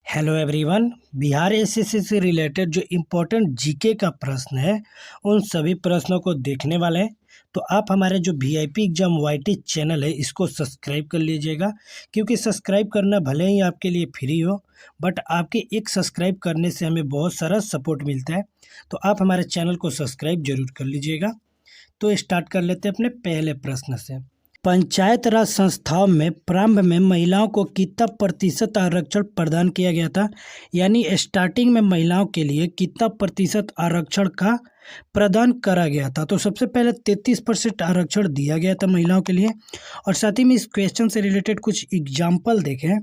Hello everyone. Bihar SSC से related जो important GK का प्रश्न है उन सभी प्रश्नों को देखने वाले हैं। तो आप हमारे जो वीआईपी एग्जाम वाईटी चैनल है इसको सब्सक्राइब कर लीजिएगा, क्योंकि सब्सक्राइब करना भले ही आपके लिए फ्री हो, बट आपके एक सब्सक्राइब करने से हमें बहुत सारा सपोर्ट मिलता है। तो आप हमारे चैनल को सब्सक्राइब जरूर कर लीजिएगा। तो स्टार्ट कर लेते हैं अपने पहले प्रश्न से। पंचायत राज संस्थाओं में प्रारंभ में महिलाओं को कितना प्रतिशत आरक्षण प्रदान किया गया था? यानी स्टार्टिंग में महिलाओं के लिए कितना प्रतिशत आरक्षण का प्रदान करा गया था? तो सबसे पहले 33% आरक्षण दिया गया था महिलाओं के लिए। और साथ ही में इस क्वेश्चन से रिलेटेड कुछ एग्जाम्पल देखें,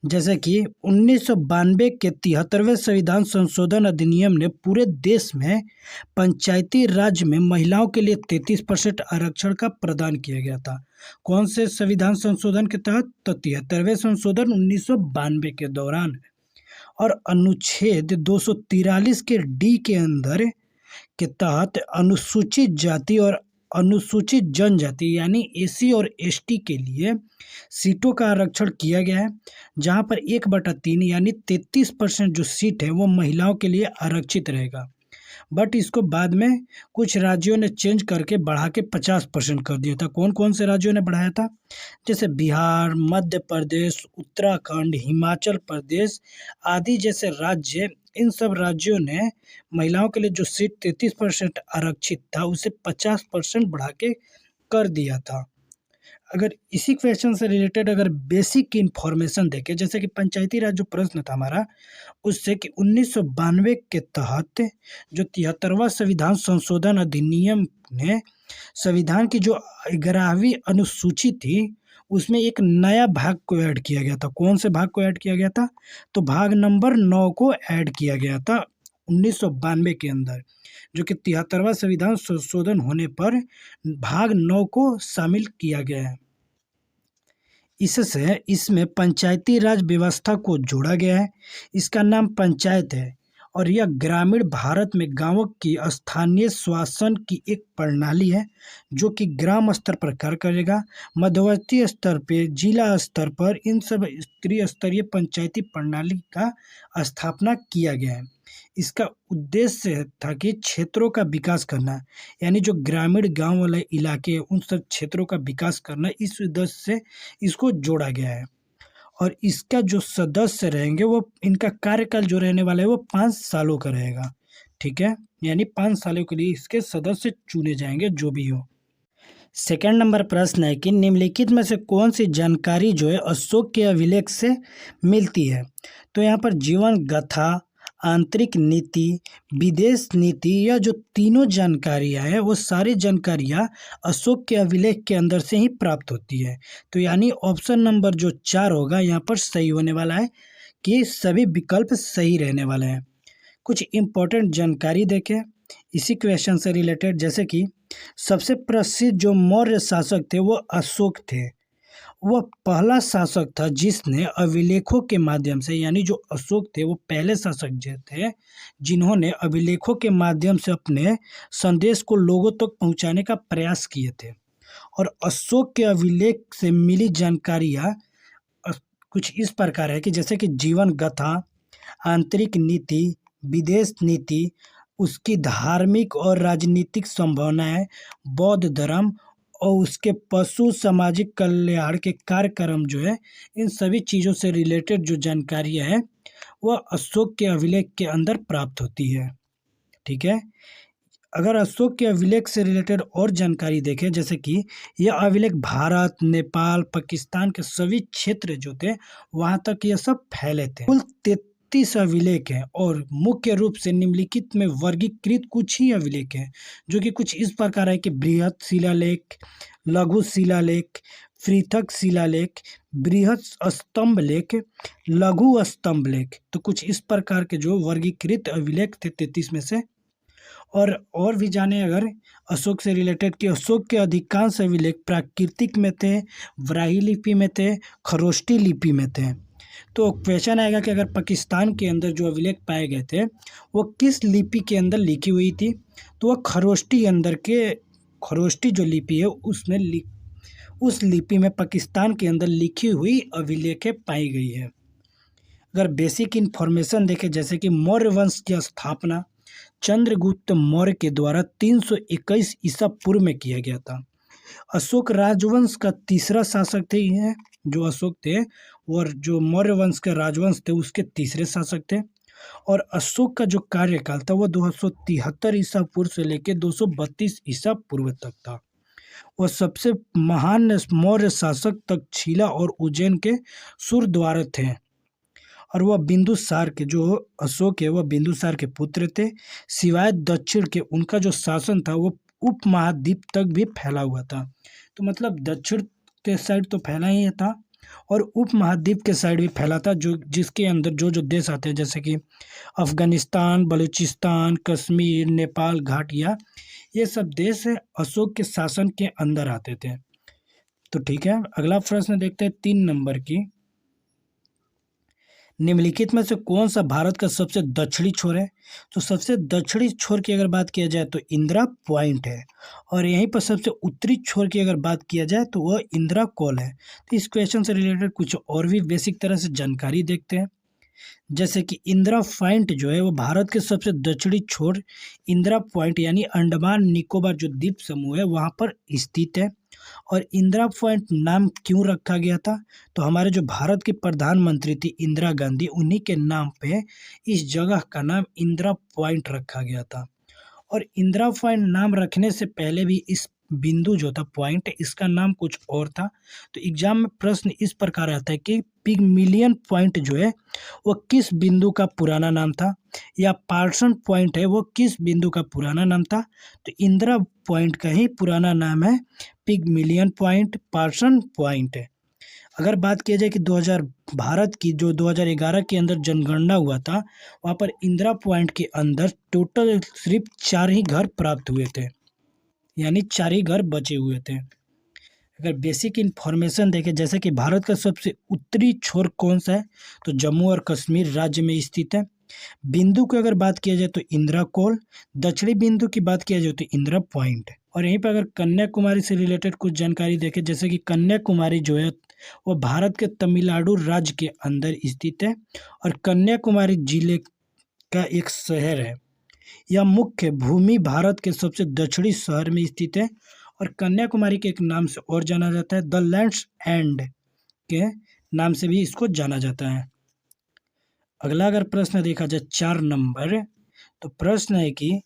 जैसे कि 1992 के 73वें संविधान संशोधन अधिनियम ने पूरे देश में पंचायती राज में महिलाओं के लिए 33% आरक्षण का प्रदान किया गया था। कौन से संविधान संशोधन के तहत? तो 73वें संशोधन 1992 के दौरान। और अनुच्छेद 243 के डी के अंदर के तहत अनुसूचित जाति और अनुसूचित जनजाति यानी एसी और एसटी के लिए सीटों का आरक्षण किया गया है, जहां पर 1/3 यानी 33% जो सीट है वो महिलाओं के लिए आरक्षित रहेगा। बट इसको बाद में कुछ राज्यों ने चेंज करके बढ़ा के 50% कर दिया था। कौन कौन से राज्यों ने बढ़ाया था? जैसे बिहार, मध्य प्रदेश, उत्तराखंड, हिमाचल प्रदेश आदि जैसे राज्य, इन सब राज्यों ने महिलाओं के लिए जो सीट 33% आरक्षित था उसे 50% बढ़ा के कर दिया था। अगर इसी क्वेश्चन से रिलेटेड अगर बेसिक इन्फॉर्मेशन देखें, जैसे कि पंचायती राज जो प्रश्न था हमारा उससे कि 1992 के तहत जो 73वां संविधान संशोधन अधिनियम ने संविधान की जो 11वीं अनुसूची थी उसमें एक नया भाग को ऐड किया गया था। कौन से भाग को ऐड किया गया था? तो भाग नंबर 9 को ऐड किया गया था 1992 के अंदर, जो कि 73वां संविधान संशोधन होने पर भाग 9 को शामिल किया गया है। इससे इसमें पंचायती राज व्यवस्था को जोड़ा गया है। इसका नाम पंचायत है और यह ग्रामीण भारत में गांवों की स्थानीय शासन की एक प्रणाली है जो कि ग्राम स्तर पर कार्य करेगा। मध्यवर्ती स्तर पे, जिला स्तर पर इन सब त्रिस्तरीय पंचायती प्रणाली का स्थापना किया गया है। इसका उद्देश्य था कि क्षेत्रों का विकास करना, यानी जो ग्रामीण गांव वाले इलाके उन सब क्षेत्रों का विकास करना, इस उद्देश्य से इसको जोड़ा गया है। और इसका जो सदस्य रहेंगे वो, इनका कार्यकाल जो रहने वाला है वो 5 सालों का रहेगा। ठीक है, यानी 5 सालों के लिए इसके सदस्य चुने जाएंगे जो भी हो। सेकंड नंबर प्रश्न है कि निम्नलिखित में से कौन सी जानकारी जो है अशोक के अभिलेख से मिलती है? तो यहाँ पर जीवन गाथा, आंतरिक नीति, विदेश नीति, या जो तीनों जानकारियाँ हैं वो सारी जानकारियाँ अशोक के अभिलेख के अंदर से ही प्राप्त होती है। तो यानी ऑप्शन नंबर जो 4 होगा यहाँ पर सही होने वाला है, कि सभी विकल्प सही रहने वाले हैं। कुछ इम्पोर्टेंट जानकारी देखें इसी क्वेश्चन से रिलेटेड, जैसे कि सबसे प्रसिद्ध जो मौर्य शासक थे वो अशोक थे। वह पहला शासक था जिसने अभिलेखों के माध्यम से, यानी जो अशोक थे वो पहले शासक जो थे जिन्होंने अभिलेखों के माध्यम से अपने संदेश को लोगों तक पहुंचाने का प्रयास किए थे। और अशोक के अभिलेख से मिली जानकारियाँ कुछ इस प्रकार है कि जैसे कि जीवन गाथा, आंतरिक नीति, विदेश नीति, उसकी धार्मिक और राजनीतिक संभावनाएं, बौद्ध धर्म और उसके पशु सामाजिक कल्याण के कार्यक्रम जो है, इन सभी चीज़ों से रिलेटेड जो जानकारियाँ हैं वह अशोक के अभिलेख के अंदर प्राप्त होती है। ठीक है, अगर अशोक के अभिलेख से रिलेटेड और जानकारी देखें, जैसे कि यह अभिलेख भारत, नेपाल, पाकिस्तान के सभी क्षेत्र जो थे वहाँ तक ये सब फैले थे। कुल 33 अभिलेख हैं और मुख्य रूप से निम्नलिखित में वर्गीकृत कुछ ही अभिलेख हैं, जो कि कुछ इस प्रकार है कि बृहत शिलालेख, लघु शिलालेख, पृथक शिलालेख, बृहत स्तंभ लेख, लघु स्तंभ लेख। तो कुछ इस प्रकार के जो वर्गीकृत अभिलेख थे 33 में से। और भी जाने अगर अशोक से रिलेटेड, कि अशोक के अधिकांश अभिलेख प्राकृतिक में थे, ब्राह्मी लिपि में थे, खरोष्टी लिपि में थे। तो क्वेश्चन आएगा कि अगर पाकिस्तान के अंदर जो अभिलेख पाए गए थे वो किस लिपि के अंदर लिखी हुई थी? तो वह खरोष्टी जो लिपि है उसमें उस लिपि में पाकिस्तान के अंदर लिखी हुई अभिलेखें पाई गई है। अगर बेसिक इन्फॉर्मेशन देखें जैसे कि मौर्य वंश की स्थापना चंद्रगुप्त मौर्य के द्वारा 321 ईसा पूर्व में किया गया था। अशोक राजवंश का तीसरा शासक थे ये, जो अशोक थे और जो मौर्य वंश के राजवंश थे उसके तीसरे शासक थे। और अशोक का जो कार्यकाल था वो 273 ईसा पूर्व से लेकर 232 ईसा पूर्व तक था। वह सबसे महान मौर्य शासक तक्षशिला और उज्जैन के सुरद्वार थे। और वह बिंदुसार के जो अशोक है वह बिंदुसार के पुत्र थे। सिवाय दक्षिण के उनका जो शासन था वो उपमहाद्वीप तक भी फैला हुआ था। तो मतलब दक्षिण के साइड तो फैला ही था और उपमहाद्वीप के साइड भी फैला था, जो जिसके अंदर जो जो देश आते हैं जैसे कि अफगानिस्तान, बलूचिस्तान, कश्मीर, नेपाल, घाटिया, ये सब देश अशोक के शासन के अंदर आते थे। तो ठीक है, अगला प्रश्न देखते हैं 3 नंबर की। निम्नलिखित में से कौन सा भारत का सबसे दक्षिणी छोर है? तो सबसे दक्षिणी छोर की अगर बात किया जाए तो इंदिरा पॉइंट है। और यहीं पर सबसे उत्तरी छोर की अगर बात किया जाए तो वह इंदिरा कॉल है। तो इस क्वेश्चन से रिलेटेड कुछ और भी बेसिक तरह से जानकारी देखते हैं। जैसे कि इंदिरा पॉइंट जो है वो भारत के सबसे दक्षिणी छोर इंदिरा पॉइंट यानी अंडमान निकोबार जो द्वीप समूह है वहाँ पर स्थित है। और इंदिरा पॉइंट नाम क्यों रखा गया था? तो हमारे जो भारत की प्रधानमंत्री थी इंदिरा गांधी, उन्हीं के नाम पे इस जगह का नाम इंदिरा पॉइंट रखा गया था। और इंदिरा पॉइंट नाम रखने से पहले भी इस बिंदु जो था पॉइंट, इसका नाम कुछ और था। तो एग्जाम में प्रश्न इस प्रकार आता है कि पिगमिलियन पॉइंट जो है वो किस बिंदु का पुराना नाम था, या पार्सन पॉइंट है वो किस बिंदु का पुराना नाम था। तो इंदिरा पॉइंट का ही पुराना नाम है पिगमिलियन पॉइंट, पार्सन पॉइंट है। अगर बात किया जाए कि 2000 भारत की जो 2011 के अंदर जनगणना हुआ था, वहाँ पर इंदिरा पॉइंट के अंदर टोटल सिर्फ 4 ही घर प्राप्त हुए थे, यानी 4 ही घर बचे हुए थे। अगर बेसिक इन्फॉर्मेशन देखें जैसे कि भारत का सबसे उत्तरी छोर कौन सा है, तो जम्मू और कश्मीर राज्य में स्थित है। बिंदु की अगर बात किया जाए तो इंदिरा कोल, दक्षिणी बिंदु की बात किया जाए तो इंदिरा पॉइंट। और यहीं पर अगर कन्याकुमारी से रिलेटेड कुछ जानकारी देखें जैसे कि कन्याकुमारी जो है वो भारत के तमिलनाडु राज्य के अंदर स्थित है और कन्याकुमारी जिले का एक शहर है। यह मुख्य भूमि भारत के सबसे दक्षिणी शहर में स्थित है और कन्याकुमारी के एक नाम से और जाना जाता है, द लैंड्स एंड के नाम से भी इसको जाना जाता है। अगला अगर प्रश्न देखा जाए 4 नंबर, तो प्रश्न है कि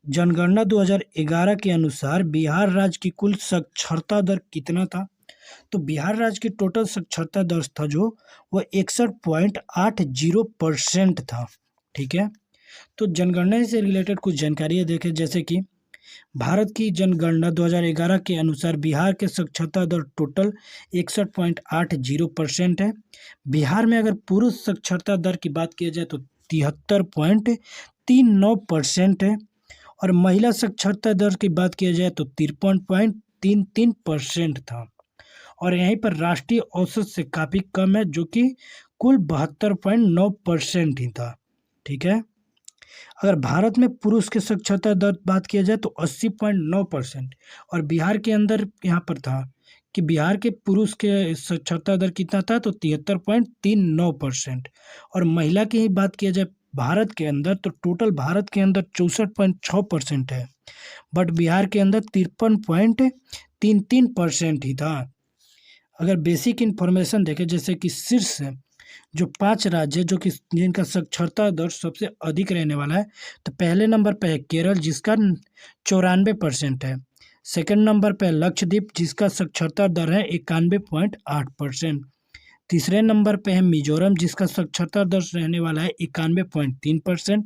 जनगणना 2011 के अनुसार बिहार राज्य की कुल साक्षरता दर कितना था? तो बिहार राज्य की टोटल साक्षरता दर था जो वो 61.80% था। ठीक है, तो जनगणना से रिलेटेड कुछ जानकारी देखें जैसे कि भारत की जनगणना 2011 के अनुसार बिहार के साक्षरता दर टोटल 61.80% है। बिहार में अगर पुरुष साक्षरता दर की बात की जाए तो 73.39% है और महिला साक्षरता दर की बात की जाए तो 53.33% था। और यहीं पर राष्ट्रीय औसत से काफ़ी कम है जो कि कुल 72.9% ही था। ठीक है, अगर भारत में पुरुष की साक्षरता दर बात किया जाए तो 80.9% और बिहार के अंदर यहाँ पर था कि बिहार के पुरुष के साक्षरता दर कितना था तो 73.39%। और महिला की ही बात किया जाए भारत के अंदर तो टोटल भारत के अंदर 64.6% है, बट बिहार के अंदर 53.33% ही था। अगर बेसिक इन्फॉर्मेशन देखें जैसे कि शीर्ष जो 5 राज्य जो कि जिनका साक्षरता दर सबसे अधिक रहने वाला है, तो पहले नंबर पे है केरल जिसका 94% है। सेकंड नंबर पे है लक्षद्वीप जिसका साक्षरता दर है 91.8%। तीसरे नंबर पे है मिजोरम जिसका साक्षरता दर रहने वाला है 91.3%।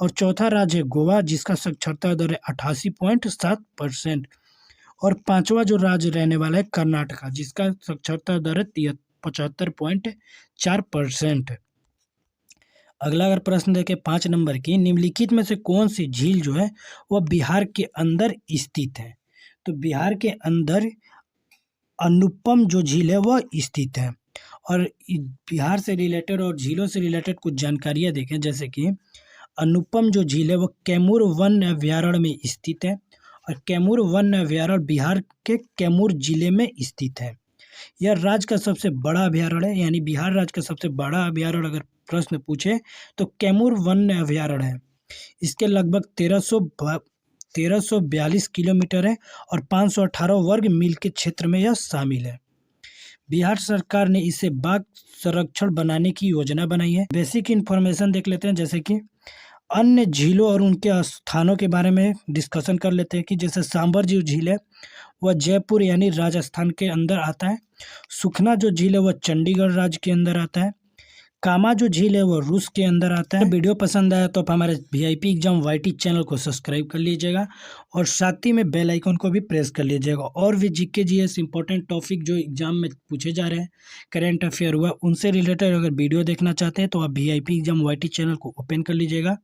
और चौथा राज्य है गोवा जिसका साक्षरता दर है 88.7%। और पांचवा जो राज्य रहने वाला है कर्नाटका जिसका साक्षरता दर है 75.4%। अगला अगर प्रश्न देखें 5 नंबर की, निम्नलिखित में से कौन सी झील जो है वह बिहार के अंदर स्थित है? तो बिहार के अंदर अनुपम जो झील है वह स्थित है। और बिहार से रिलेटेड और झीलों से रिलेटेड कुछ जानकारियाँ देखें जैसे कि अनुपम जो झील है वह कैमूर वन अभ्यारण्य में स्थित है और कैमूर वन अभ्यारण्य बिहार के कैमूर जिले में स्थित है। यह राज्य का सबसे बड़ा अभयारण्य है, यानी बिहार राज्य का सबसे बड़ा अभयारण्य अगर प्रश्न पूछे तो कैमूर वन्य अभयारण्य है। इसके लगभग 1342 किलोमीटर है और 518 वर्ग मील के क्षेत्र में यह शामिल है। बिहार सरकार ने इसे बाघ संरक्षण बनाने की योजना बनाई है। बेसिक इन्फॉर्मेशन देख लेते हैं, जैसे कि अन्य झीलों और उनके स्थानों के बारे में डिस्कशन कर लेते हैं कि जैसे सांबर जो झील है वह जयपुर यानी राजस्थान के अंदर आता है। सुखना जो झील है वह चंडीगढ़ राज्य के अंदर आता है। कामा जो झील है वो रूस के अंदर आता है। वीडियो पसंद आया तो आप हमारे वीआईपी एग्जाम वाईटी चैनल को सब्सक्राइब कर लीजिएगा और साथ ही में बेल आइकन को भी प्रेस कर लीजिएगा। और भी जीके जीएस इंपॉर्टेंट टॉपिक जो एग्जाम में पूछे जा रहे हैं, करेंट अफेयर हुआ, उनसे रिलेटेड अगर वीडियो देखना चाहते हैं तो आप वीआईपी एग्जाम वाईटी चैनल को ओपन कर लीजिएगा।